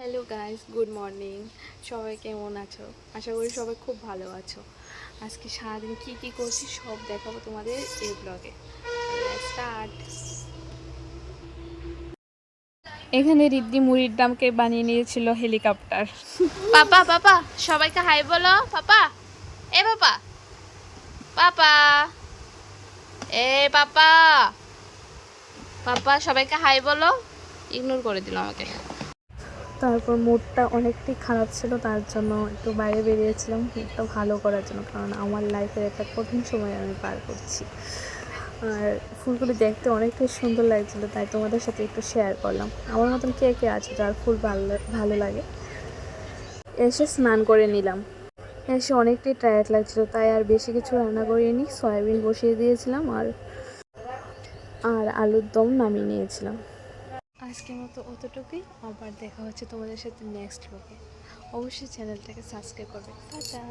Hello guys, good morning. সবাই কেমন আছো? আশা করি সবাই খুব ভালো আছো। আজকে সারাদিন কী কী করছি সব দেখাবো তোমাদের এই ব্লগে। স্টার্ট। এখানে রিদ্দি মুড়ির দামকে বানিয়ে নিয়েছিল হেলিকপ্টার। পাপা পাপা সবাইকে হাই বলো। পাপা এ পাপা পাপা এ পাপা পাপা সবাইকে হাই বলো। ইগনোর করে দিল আমাকে। তারপর মুডটা অনেকটাই খারাপ ছিল, তার জন্য একটু বাইরে বেরিয়েছিলাম মুডটা ভালো করার জন্য, কারণ আমার লাইফের একটা কঠিন সময় আমি পার করছি। আর ফুলগুলি দেখতে অনেকটাই সুন্দর লাগছিলো, তাই তোমাদের সাথে একটু শেয়ার করলাম। আমার মতন কে কে আছে যার ফুল ভালো লাগে। এসে স্নান করে নিলাম। এসে অনেকটাই টায়ার্ড লাগছিলো, তাই আর বেশি কিছু রান্না করিনি। সয়াবিন বসিয়ে দিয়েছিলাম আর আলুর দম নামিয়ে নিয়েছিলাম। আজকের মতো অতটুকুই। আবার দেখা হচ্ছে তোমাদের সাথে নেক্সট ব্লগে। অবশ্যই চ্যানেলটাকে সাবস্ক্রাইব করবে। টাটা।